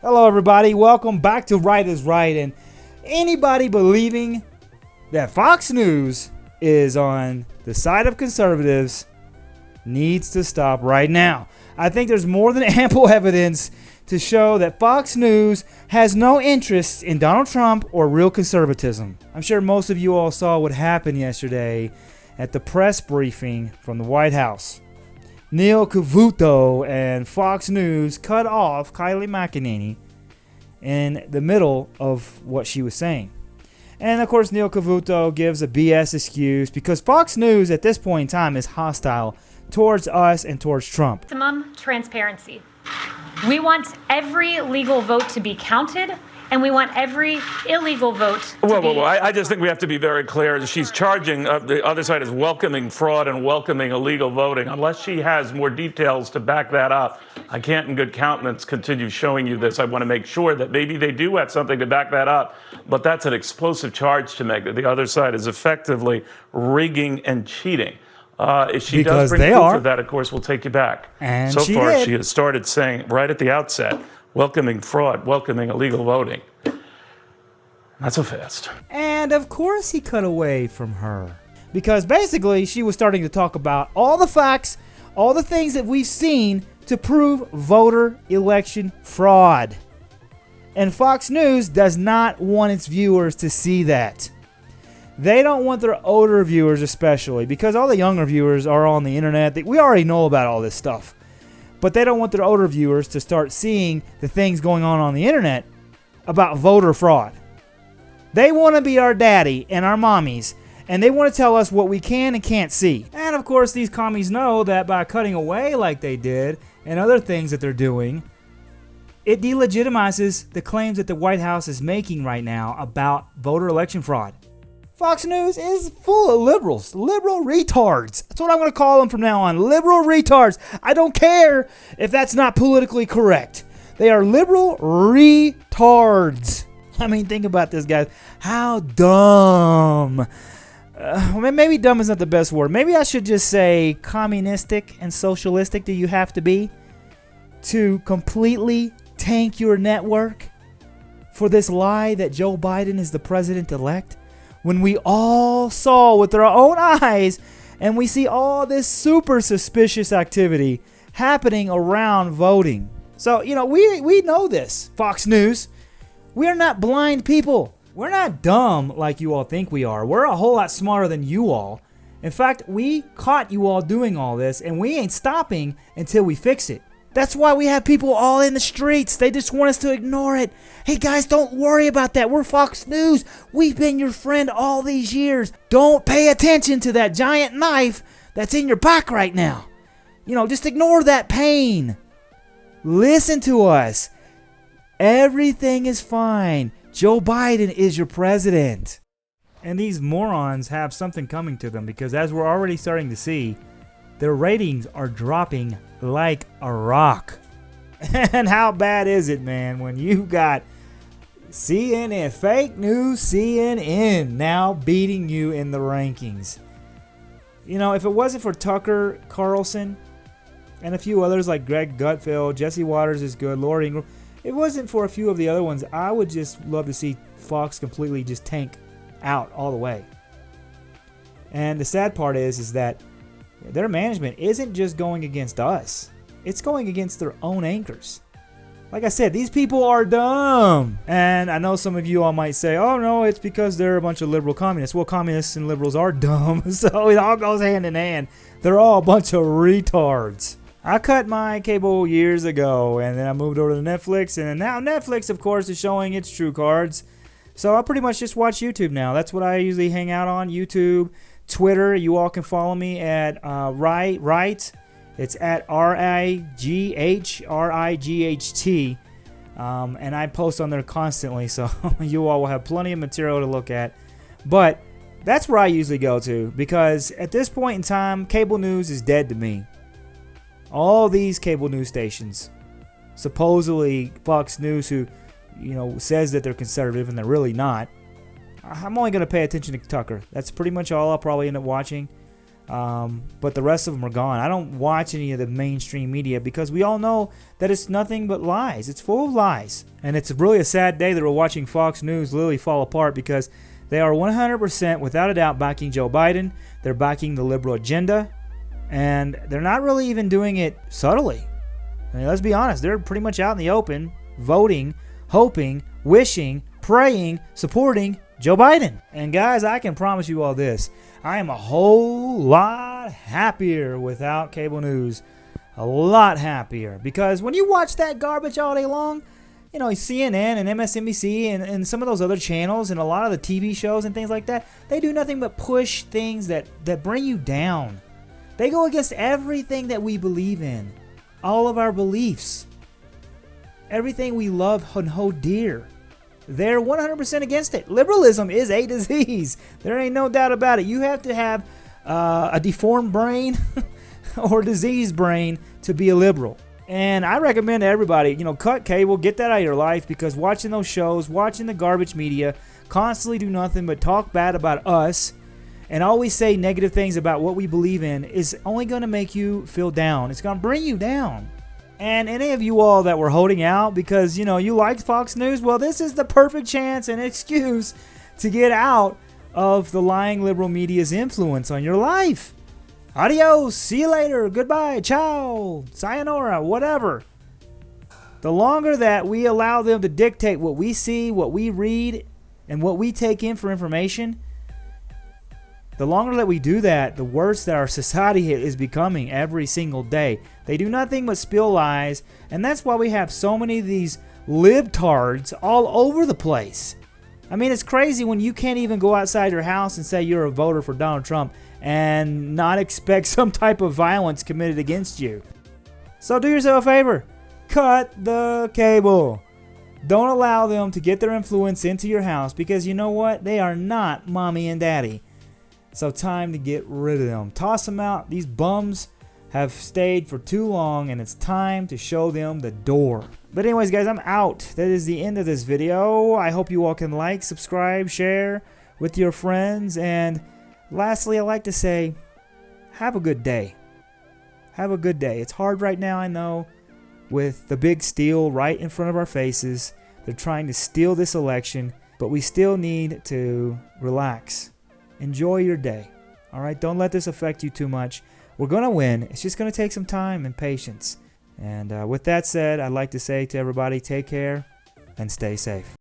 Hello, everybody. Welcome back to Right is Right. And anybody believing that Fox News is on the side of conservatives needs to stop right now. I think there's more than ample evidence to show that Fox News has no interest in Donald Trump or real conservatism. I'm sure most of you all saw what happened yesterday at the press briefing from the White House. Neil Cavuto and Fox News cut off Kayleigh Mcenany in the middle of what she was saying. And of course, Neil Cavuto gives a BS excuse because Fox News at this point in time is hostile towards us and towards Trump. Maximum transparency. We want every legal vote to be counted, and we want every illegal vote to be... I just think we have to be very clear. She's charging, the other side is welcoming fraud and welcoming illegal voting. Unless she has more details to back that up, I can't in good countenance continue showing you this. I want to make sure that maybe they do have something to back that up, but that's an explosive charge to make, that the other side is effectively rigging and cheating. If she does bring proof of that, of course, we'll take you back. And so she far, did. she has started saying right at the outset, welcoming fraud, welcoming illegal voting. Not so fast. And of course he cut away from her. Because basically she was starting to talk about all the facts, all the things that we've seen to prove voter election fraud. And Fox News does not want its viewers to see that. They don't want their older viewers especially, because all the younger viewers are on the internet. We already know about all this stuff. But they don't want their older viewers to start seeing the things going on the internet about voter fraud. They want to be our daddy and our mommies, and they want to tell us what we can and can't see. And of course, these commies know that by cutting away like they did and other things that they're doing, it delegitimizes the claims that the White House is making right now about voter election fraud. Fox News is full of liberals, liberal retards. That's what I'm going to call them from now on, liberal retards. I don't care if that's not politically correct. They are liberal retards. I mean, think about this, guys. How dumb. Maybe dumb is not the best word. Maybe I should just say communistic and socialistic do you have to be to completely tank your network for this lie that Joe Biden is the president-elect? When we all saw with our own eyes, and we see all this super suspicious activity happening around voting. So, we know this, Fox News. We are not blind people. We're not dumb like you all think we are. We're a whole lot smarter than you all. In fact, we caught you all doing all this, and we ain't stopping until we fix it. That's why we have people all in the streets. They just want us to ignore it. Hey guys, don't worry about that. We're Fox News. We've been your friend all these years. Don't pay attention to that giant knife that's in your back right now. Just ignore that pain. Listen to us. Everything is fine. Joe Biden is your president. And these morons have something coming to them, because as we're already starting to see, their ratings are dropping like a rock. And how bad is it, man, when you got CNN, fake news CNN, now beating you in the rankings? If it wasn't for Tucker Carlson and a few others like Greg Gutfeld, Jesse Waters is good, Laura Ingraham, if it wasn't for a few of the other ones, I would just love to see Fox completely just tank out all the way. And the sad part is that their management isn't just going against us. It's going against their own anchors. Like I said, these people are dumb. And I know some of you all might say, oh no, it's because they're a bunch of liberal communists. Well, communists and liberals are dumb, so it all goes hand in hand. They're all a bunch of retards. I cut my cable years ago, and then I moved over to Netflix, and now Netflix, of course, is showing its true cards. So I pretty much just watch YouTube now. That's what I usually hang out on, YouTube. Twitter, you all can follow me at Right. It's at RIGHT. And I post on there constantly, so you all will have plenty of material to look at. But that's where I usually go to, because at this point in time, cable news is dead to me. All these cable news stations, supposedly Fox News, who says that they're conservative and they're really not. I'm only going to pay attention to Tucker. That's pretty much all I'll probably end up watching. But the rest of them are gone. I don't watch any of the mainstream media because we all know that it's nothing but lies. It's full of lies. And it's really a sad day that we're watching Fox News literally fall apart because they are 100% without a doubt backing Joe Biden. They're backing the liberal agenda. And they're not really even doing it subtly. I mean, let's be honest. They're pretty much out in the open, voting, hoping, wishing, praying, supporting Joe Biden. And guys, I can promise you all this. I am a whole lot happier without cable news. A lot happier. Because when you watch that garbage all day long, you know, CNN and MSNBC and some of those other channels and a lot of the TV shows and things like that, they do nothing but push things that bring you down. They go against everything that we believe in. All of our beliefs. Everything we love and hold dear. They're 100% against it. Liberalism is a disease. There ain't no doubt about it. You have to have a deformed brain or diseased brain to be a liberal. And I recommend to everybody, you know, cut cable, get that out of your life, because watching those shows, watching the garbage media, constantly do nothing but talk bad about us and always say negative things about what we believe in is only going to make you feel down. It's going to bring you down. And any of you all that were holding out because, you know, you liked Fox News, well, this is the perfect chance and excuse to get out of the lying liberal media's influence on your life. Adios, see you later, goodbye, ciao, sayonara, whatever. The longer that we allow them to dictate what we see, what we read, and what we take in for information, the longer that we do that, the worse that our society is becoming every single day. They do nothing but spill lies, and that's why we have so many of these libtards all over the place. I mean, it's crazy when you can't even go outside your house and say you're a voter for Donald Trump and not expect some type of violence committed against you. So do yourself a favor. Cut the cable. Don't allow them to get their influence into your house because you know what? They are not mommy and daddy. So time to get rid of them. Toss them out. These bums have stayed for too long and it's time to show them the door. But anyways, guys, I'm out. That is the end of this video. I hope you all can like, subscribe, share with your friends. And lastly, I like to say, have a good day. Have a good day. It's hard right now, I know, with the big steal right in front of our faces. They're trying to steal this election, but we still need to relax. Enjoy your day. All right, don't let this affect you too much. We're going to win. It's just going to take some time and patience. And with that said, I'd like to say to everybody, take care and stay safe.